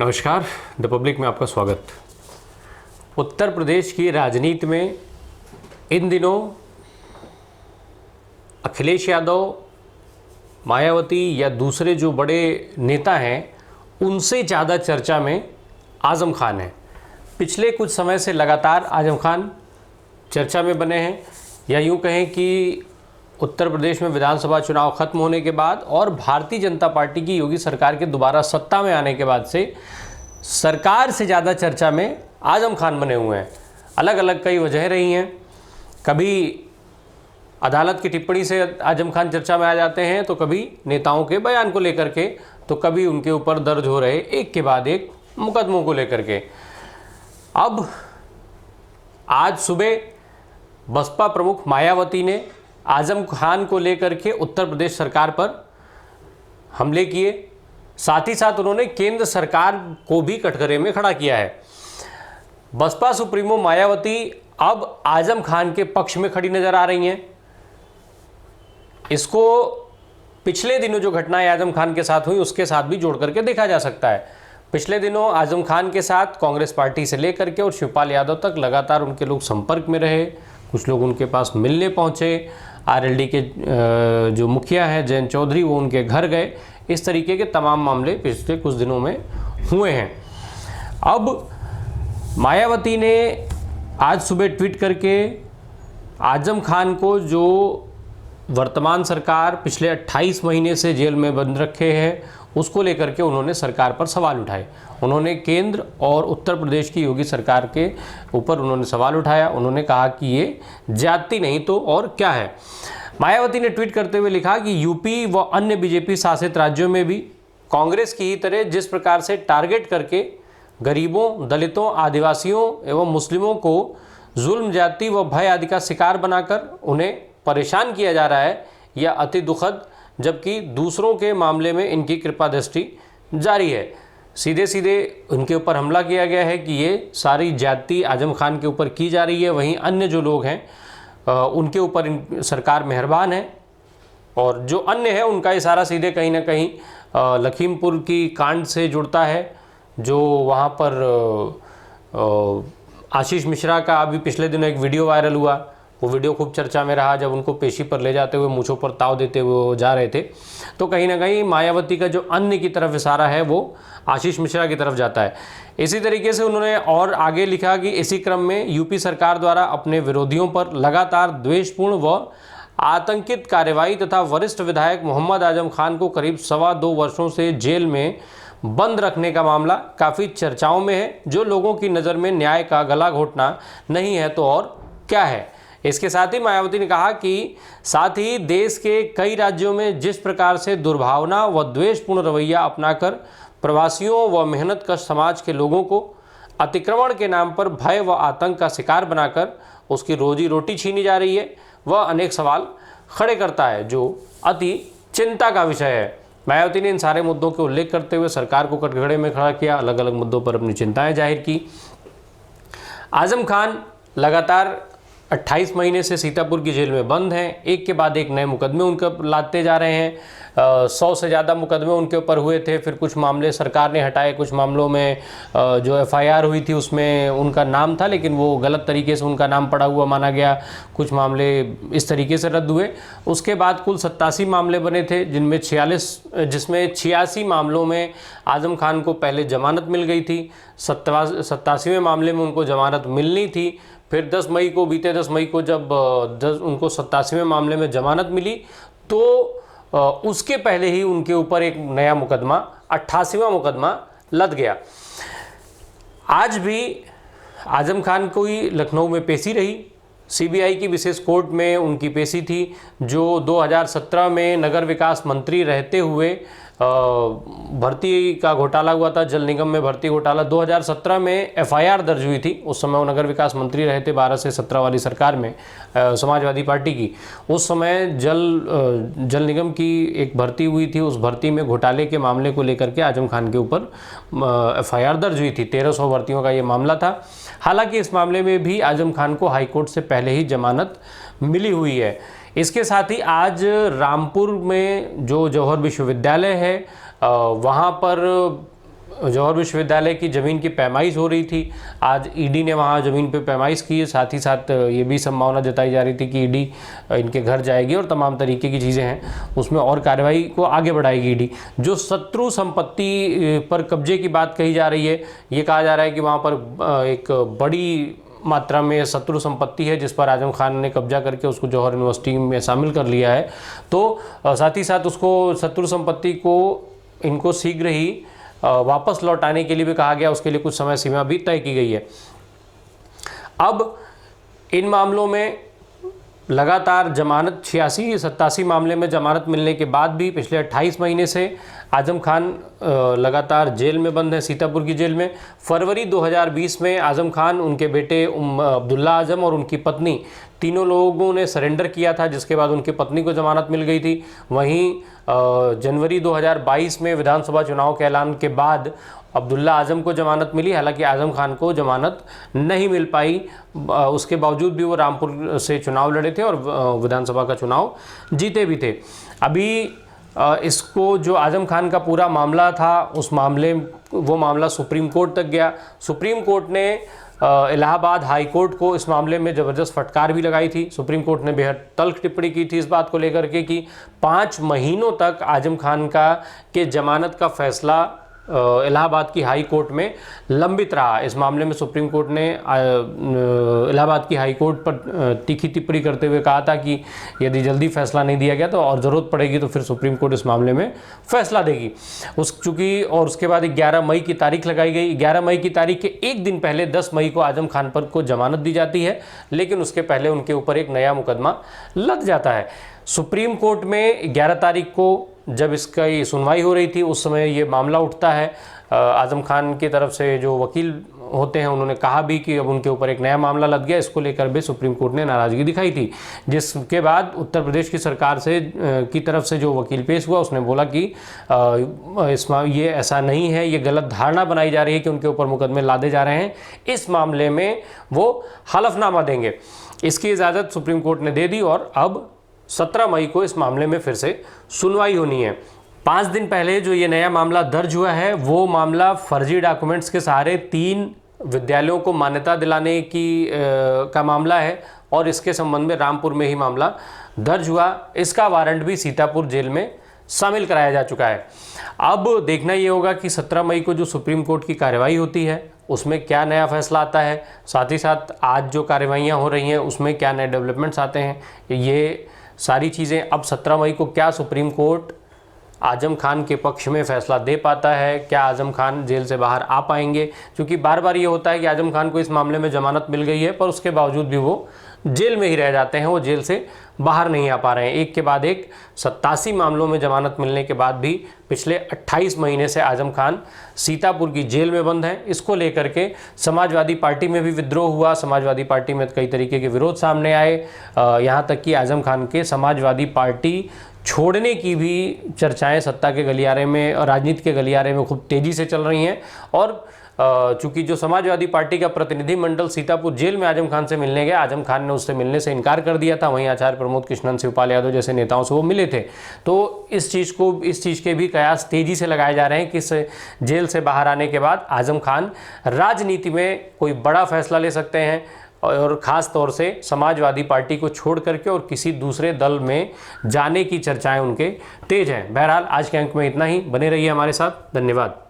नमस्कार, the public में आपका स्वागत। उत्तर प्रदेश की राजनीति में इन दिनों अखिलेश यादव, मायावती या दूसरे जो बड़े नेता हैं उनसे ज़्यादा चर्चा में आज़म खान है। पिछले कुछ समय से लगातार आज़म खान चर्चा में बने हैं, या यूँ कहें कि उत्तर प्रदेश में विधानसभा चुनाव खत्म होने के बाद और भारतीय जनता पार्टी की योगी सरकार के दोबारा सत्ता में आने के बाद से सरकार से ज़्यादा चर्चा में आज़म खान बने हुए हैं। अलग अलग कई वजह रही हैं। कभी अदालत की टिप्पणी से आज़म खान चर्चा में आ जाते हैं, तो कभी नेताओं के बयान को लेकर के, तो कभी उनके ऊपर दर्ज हो रहे एक के बाद एक मुकदमों को लेकर के। अब आज सुबह बसपा प्रमुख मायावती ने आज़म खान को लेकर के उत्तर प्रदेश सरकार पर हमले किए। साथ ही साथ उन्होंने केंद्र सरकार को भी कटघरे में खड़ा किया है। बसपा सुप्रीमो मायावती अब आज़म खान के पक्ष में खड़ी नजर आ रही हैं। इसको पिछले दिनों जो घटनाएं आज़म खान के साथ हुई उसके साथ भी जोड़ करके देखा जा सकता है। पिछले दिनों आज़म खान के साथ कांग्रेस पार्टी से लेकर के और शिवपाल यादव तक लगातार उनके लोग संपर्क में रहे। कुछ लोग उनके पास मिलने पहुंचे। आरएलडी के जो मुखिया हैं जयंत चौधरी, वो उनके घर गए। इस तरीके के तमाम मामले पिछले कुछ दिनों में हुए हैं। अब मायावती ने आज सुबह ट्वीट करके आज़म खान को, जो वर्तमान सरकार पिछले 28 महीने से जेल में बंद रखे हैं, उसको लेकर के उन्होंने सरकार पर सवाल उठाए। उन्होंने केंद्र और उत्तर प्रदेश की योगी सरकार के ऊपर उन्होंने सवाल उठाया। उन्होंने कहा कि ये ज्यादती नहीं तो और क्या है। मायावती ने ट्वीट करते हुए लिखा कि यूपी व अन्य बीजेपी शासित राज्यों में भी कांग्रेस की ही तरह जिस प्रकार से टारगेट करके गरीबों, दलितों, आदिवासियों एवं मुस्लिमों को जुल्म, जाति व भय आदि का शिकार बनाकर उन्हें परेशान किया जा रहा है, यह अति दुखद, जबकि दूसरों के मामले में इनकी कृपा दृष्टि जारी है। सीधे सीधे उनके ऊपर हमला किया गया है कि ये सारी ज्यादती आज़म खान के ऊपर की जा रही है। वहीं अन्य जो लोग हैं उनके ऊपर सरकार मेहरबान है, और जो अन्य है उनका इशारा सीधे कहीं ना कहीं लखीमपुर की कांड से जुड़ता है, जो वहाँ पर आशीष मिश्रा का अभी पिछले दिनों एक वीडियो वायरल हुआ। वो वीडियो खूब चर्चा में रहा जब उनको पेशी पर ले जाते हुए मूंछों पर ताव देते हुए जा रहे थे। तो कहीं ना कहीं मायावती का जो अन्य की तरफ इशारा है वो आशीष मिश्रा की तरफ जाता है। इसी तरीके से उन्होंने और आगे लिखा कि इसी क्रम में यूपी सरकार द्वारा अपने विरोधियों पर लगातार द्वेषपूर्ण व आतंकित कार्रवाई तथा वरिष्ठ विधायक मोहम्मद आजम खान को करीब 2.25 वर्षों से जेल में बंद रखने का मामला काफ़ी चर्चाओं में है, जो लोगों की नज़र में न्याय का गला घोटना नहीं है तो और क्या है। इसके साथ ही मायावती ने कहा कि साथ ही देश के कई राज्यों में जिस प्रकार से दुर्भावना व द्वेषपूर्ण रवैया अपनाकर प्रवासियों व मेहनत कश समाज के लोगों को अतिक्रमण के नाम पर भय व आतंक का शिकार बनाकर उसकी रोजी रोटी छीनी जा रही है, वह अनेक सवाल खड़े करता है, जो अति चिंता का विषय है। मायावती ने इन सारे मुद्दों के उल्लेख करते हुए सरकार को कटघरे में खड़ा किया, अलग अलग मुद्दों पर अपनी चिंताएं जाहिर की। आज़म खान लगातार 28 महीने से सीतापुर की जेल में बंद हैं। एक के बाद एक नए मुकदमे उनके लाते जा रहे हैं। 100 से ज़्यादा मुकदमे उनके ऊपर हुए थे, फिर कुछ मामले सरकार ने हटाए। कुछ मामलों में जो एफआईआर हुई थी उसमें उनका नाम था, लेकिन वो गलत तरीके से उनका नाम पड़ा हुआ माना गया। कुछ मामले इस तरीके से रद्द हुए। उसके बाद कुल 87 मामले बने थे, जिसमें 86 मामलों में आज़म खान को पहले जमानत मिल गई थी। 87वें मामले में उनको जमानत मिलनी थी। फिर बीते 10 मई को जब उनको 87वें मामले में जमानत मिली, तो उसके पहले ही उनके ऊपर एक नया मुकदमा, 88वां मुकदमा लद गया। आज भी आज़म खान को ही लखनऊ में पेशी रही। सीबीआई की विशेष कोर्ट में उनकी पेशी थी, जो 2017 में नगर विकास मंत्री रहते हुए भर्ती का घोटाला हुआ था, जल निगम में भर्ती घोटाला। 2017 में एफआईआर दर्ज हुई थी। उस समय वो नगर विकास मंत्री रहे थे 12 से 17 वाली सरकार में, समाजवादी पार्टी की। उस समय जल निगम की एक भर्ती हुई थी। उस भर्ती में घोटाले के मामले को लेकर के आज़म खान के ऊपर एफआईआर दर्ज हुई थी। 1300 भर्तियों का ये मामला था। हालांकि इस मामले में भी आज़म खान को हाईकोर्ट से पहले ही जमानत मिली हुई है। इसके साथ ही आज रामपुर में जो जौहर विश्वविद्यालय है, वहाँ पर जौहर विश्वविद्यालय की ज़मीन की पैमाइश हो रही थी। आज ईडी ने वहाँ ज़मीन पे पैमाइश की है। साथ ही साथ ये भी संभावना जताई जा रही थी कि ईडी इनके घर जाएगी और तमाम तरीके की चीज़ें हैं उसमें और कार्रवाई को आगे बढ़ाएगी ईडी। जो शत्रु संपत्ति पर कब्जे की बात कही जा रही है, ये कहा जा रहा है कि वहाँ पर एक बड़ी मात्रा में शत्रु संपत्ति है जिस पर आजम खान ने कब्जा करके उसको जौहर यूनिवर्सिटी में शामिल कर लिया है। तो साथ ही साथ उसको शत्रु संपत्ति को इनको शीघ्र ही वापस लौटाने के लिए भी कहा गया, उसके लिए कुछ समय सीमा भी तय की गई है। अब इन मामलों में लगातार जमानत 86-87 मामले में जमानत मिलने के बाद भी पिछले 28 महीने से आजम खान लगातार जेल में बंद है, सीतापुर की जेल में। फरवरी 2020 में आजम खान, उनके बेटे अब्दुल्ला आजम और उनकी पत्नी, तीनों लोगों ने सरेंडर किया था, जिसके बाद उनकी पत्नी को जमानत मिल गई थी। वहीं जनवरी 2022 में विधानसभा चुनाव के ऐलान के बाद अब्दुल्ला आजम को जमानत मिली। हालांकि आजम खान को जमानत नहीं मिल पाई, उसके बावजूद भी वो रामपुर से चुनाव लड़े थे और विधानसभा का चुनाव जीते भी थे। अभी इसको जो आजम खान का पूरा मामला था, उस मामले वो मामला सुप्रीम कोर्ट तक गया। सुप्रीम कोर्ट ने इलाहाबाद हाई कोर्ट को इस मामले में ज़बरदस्त फटकार भी लगाई थी। सुप्रीम कोर्ट ने बेहद तल्ख टिप्पणी की थी इस बात को लेकर के कि 5 महीनों तक आजम खान के जमानत का फैसला इलाहाबाद की हाई कोर्ट में लंबित रहा। इस मामले में सुप्रीम कोर्ट ने इलाहाबाद की हाई कोर्ट पर तीखी टिप्पणी करते हुए कहा था कि यदि जल्दी फैसला नहीं दिया गया तो और ज़रूरत पड़ेगी तो फिर सुप्रीम कोर्ट इस मामले में फैसला देगी। और उसके बाद 11 मई की तारीख लगाई गई। 11 मई की तारीख के एक दिन पहले 10 मई को आजम खान पर को जमानत दी जाती है, लेकिन उसके पहले उनके ऊपर एक नया मुकदमा लग जाता है। सुप्रीम कोर्ट में 11 तारीख को जब इसका ये सुनवाई हो रही थी, उस समय ये मामला उठता है। आजम खान की तरफ से जो वकील होते हैं उन्होंने कहा भी कि अब उनके ऊपर एक नया मामला लग गया। इसको लेकर भी सुप्रीम कोर्ट ने नाराज़गी दिखाई थी, जिसके बाद उत्तर प्रदेश की सरकार से की तरफ से जो वकील पेश हुआ उसने बोला कि ये ऐसा नहीं है, ये गलत धारणा बनाई जा रही है कि उनके ऊपर मुकदमे लादे जा रहे हैं। इस मामले में वो हलफनामा देंगे। इसकी इजाज़त सुप्रीम कोर्ट ने दे दी और अब 17 मई को इस मामले में फिर से सुनवाई होनी है। 5 दिन पहले जो ये नया मामला दर्ज हुआ है वो मामला फर्जी डॉक्यूमेंट्स के सहारे 3 विद्यालयों को मान्यता दिलाने का मामला है और इसके संबंध में रामपुर में ही मामला दर्ज हुआ। इसका वारंट भी सीतापुर जेल में शामिल कराया जा चुका है। अब देखना ये होगा कि 17 मई को जो सुप्रीम कोर्ट की कार्रवाई होती है उसमें क्या नया फैसला आता है, साथ ही साथ आज जो कार्रवाइयाँ हो रही हैं उसमें क्या नए डेवलपमेंट्स आते हैं। ये सारी चीज़ें अब 17 मई को क्या सुप्रीम कोर्ट आजम खान के पक्ष में फैसला दे पाता है, क्या आजम खान जेल से बाहर आ पाएंगे। क्योंकि बार बार ये होता है कि आजम खान को इस मामले में जमानत मिल गई है पर उसके बावजूद भी वो जेल में ही रह जाते हैं, वो जेल से बाहर नहीं आ पा रहे हैं। एक के बाद एक 87 मामलों में जमानत मिलने के बाद भी पिछले 28 महीने से आजम खान सीतापुर की जेल में बंद हैं। इसको लेकर के समाजवादी पार्टी में भी विद्रोह हुआ, समाजवादी पार्टी में कई तरीके के विरोध सामने आए। यहाँ तक कि आजम खान के समाजवादी पार्टी छोड़ने की भी चर्चाएं सत्ता के गलियारे में और राजनीति के गलियारे में खूब तेज़ी से चल रही हैं। और चूंकि जो समाजवादी पार्टी का प्रतिनिधिमंडल सीतापुर जेल में आजम खान से मिलने गया, आजम खान ने उससे मिलने से इनकार कर दिया था। वहीं आचार्य प्रमोद कृष्णन, शिवपाल यादव जैसे नेताओं से वो मिले थे। तो इस चीज़ के भी कयास तेज़ी से लगाए जा रहे हैं कि इस जेल से बाहर आने के बाद आजम खान राजनीति में कोई बड़ा फैसला ले सकते हैं और ख़ास तौर से समाजवादी पार्टी को छोड़ करके और किसी दूसरे दल में जाने की चर्चाएं उनके तेज हैं। बहरहाल आज के अंक में इतना ही। बने रहिए हमारे साथ। धन्यवाद।